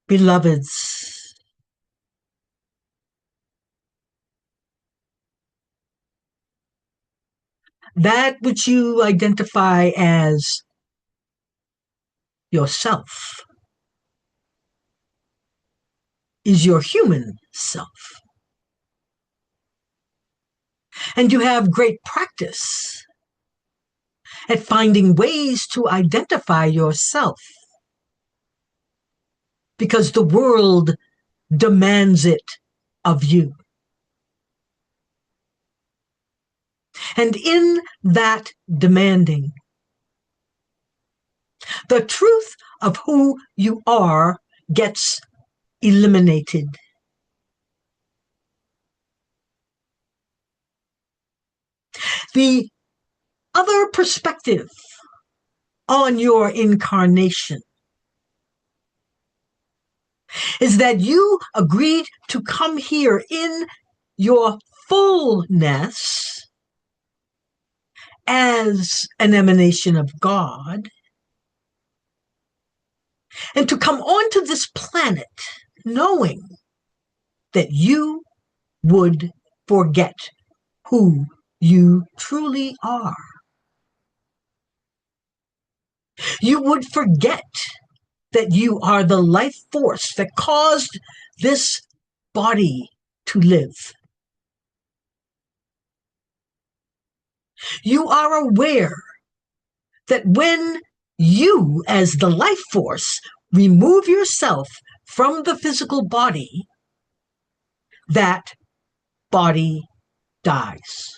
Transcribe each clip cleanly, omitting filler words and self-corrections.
Beloveds, that which you identify as yourself is your human self. And you have great practice at finding ways to identify yourself because the world demands it of you. And in that demanding, the truth of who you are gets eliminated. The other perspective on your incarnation is that you agreed to come here in your fullness as an emanation of God, and to come onto this planet knowing that you would forget who you truly are. You would forget that you are the life force that caused this body to live. You are aware that when you, as the life force, remove yourself from the physical body, that body dies.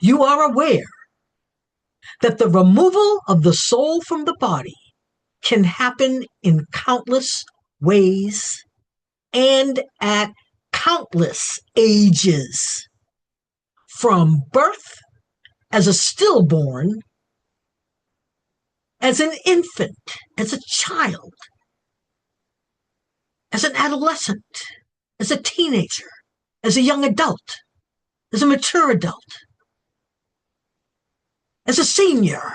You are aware that the removal of the soul from the body can happen in countless ways and at countless ages, from birth as a stillborn, as an infant, as a child, as an adolescent, as a teenager, as a young adult, as a mature adult, as a senior,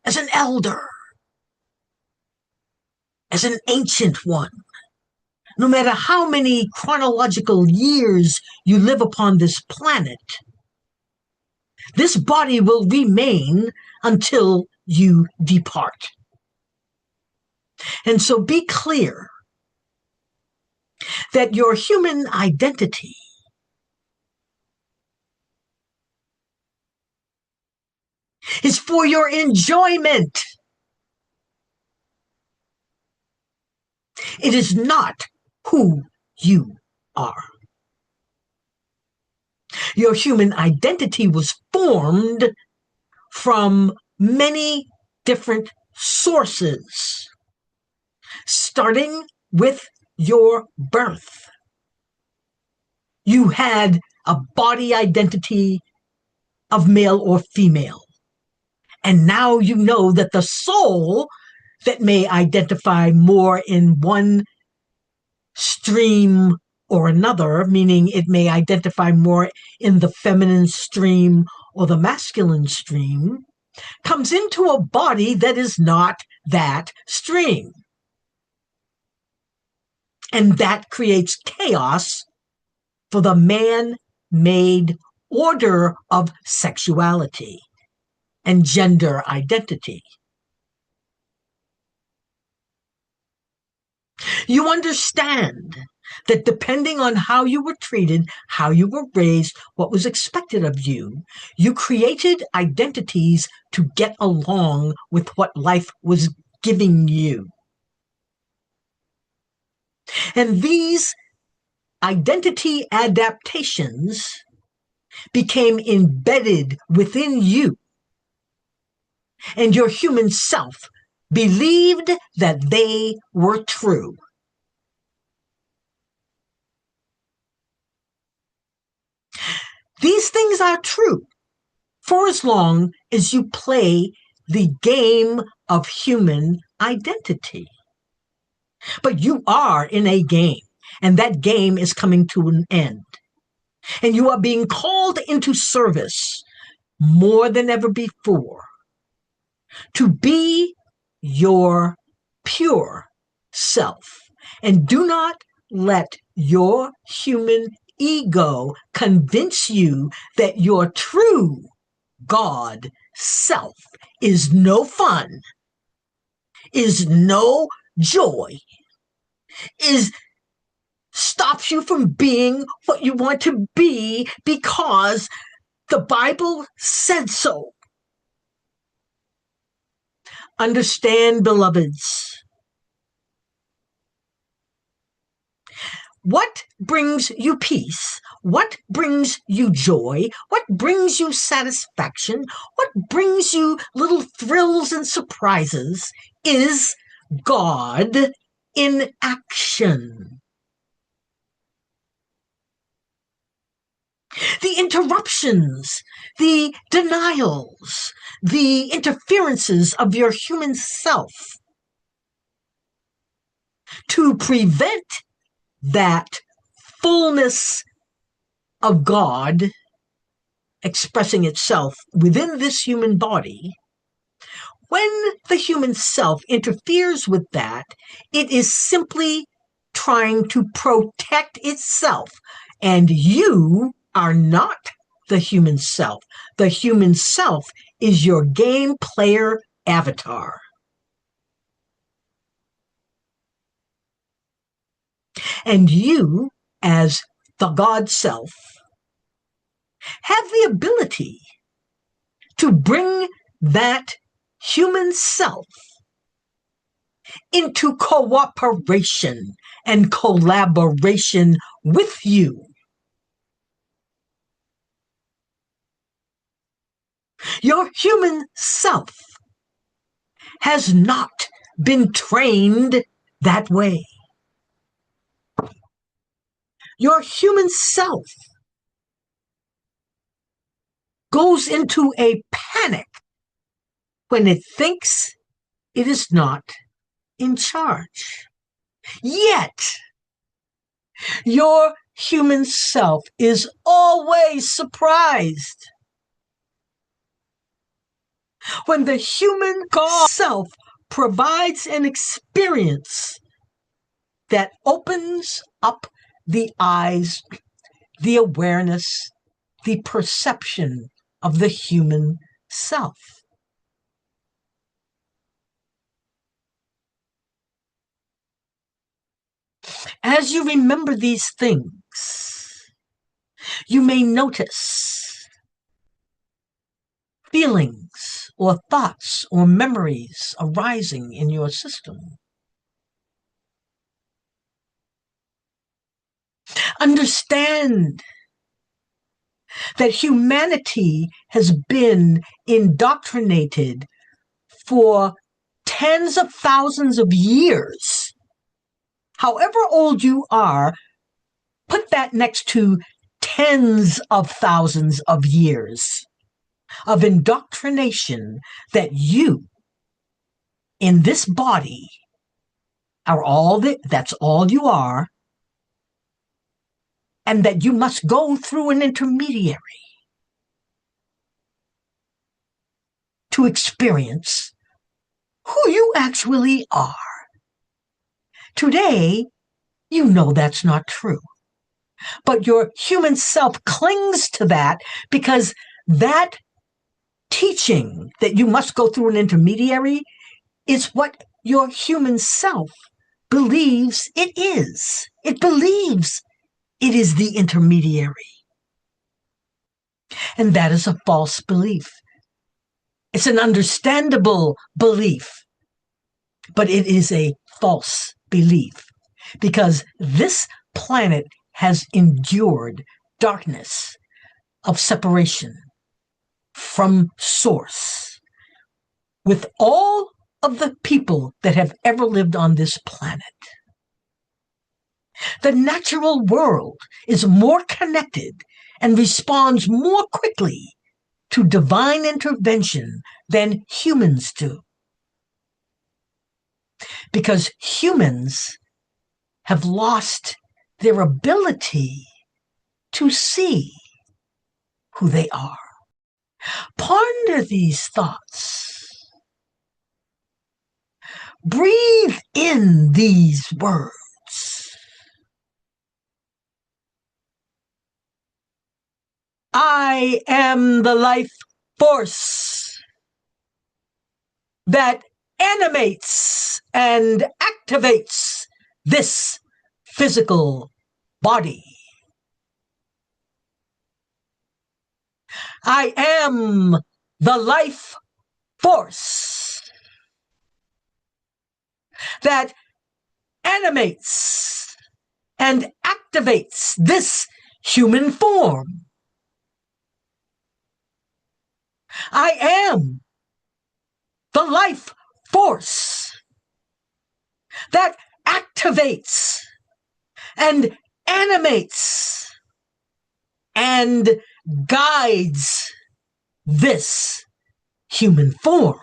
as an elder, as an ancient one. No matter how many chronological years you live upon this planet, this body will remain until you depart. And so be clear that your human identity is for your enjoyment. It is not who you are. Your human identity was formed from many different sources, starting with your birth. You had a body identity of male or female. And now you know that the soul that may identify more in one stream or another, meaning it may identify more in the feminine stream or the masculine stream, comes into a body that is not that stream. And that creates chaos for the man-made order of sexuality and gender identity. You understand that depending on how you were treated, how you were raised, what was expected of you, you created identities to get along with what life was giving you. And these identity adaptations became embedded within you, and your human self believed that they were true. These things are true for as long as you play the game of human identity. But you are in a game, and that game is coming to an end. And you are being called into service more than ever before to be your pure self. And do not let your human ego convince you that your true God self is no fun, is no joy, is stops you from being what you want to be because the Bible said so. Understand, beloveds, what brings you peace? What brings you joy? What brings you satisfaction? What brings you little thrills and surprises is God in action. The interruptions, the denials, the interferences of your human self to prevent that fullness of God expressing itself within this human body. When the human self interferes with that, it is simply trying to protect itself. And you are not the human self. The human self is your game player avatar. And you, as the God self, have the ability to bring that human self into cooperation and collaboration with you. Your human self has not been trained that way. Your human self goes into a panic when it thinks it is not in charge. Yet, your human self is always surprised when the human self provides an experience that opens up the eyes, the awareness, the perception of the human self. As you remember these things, you may notice feelings or thoughts or memories arising in your system. Understand that humanity has been indoctrinated for tens of thousands of years. However old you are, put that next to tens of thousands of years of indoctrination that you, in this body, are that's all you are, and that you must go through an intermediary to experience who you actually are. Today, you know that's not true. But your human self clings to that because that teaching that you must go through an intermediary is what your human self believes it is. It believes it is the intermediary. And that is a false belief. It's an understandable belief, but it is a false belief because this planet has endured darkness of separation from source with all of the people that have ever lived on this planet. The natural world is more connected and responds more quickly to divine intervention than humans do. Because humans have lost their ability to see who they are. Ponder these thoughts. breathe in these words. I am the life force that animates and activates this physical body. I am the life force that animates and activates this human form. I am the life force that activates and animates and guides this human form.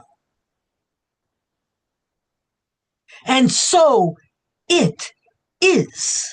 And so it is.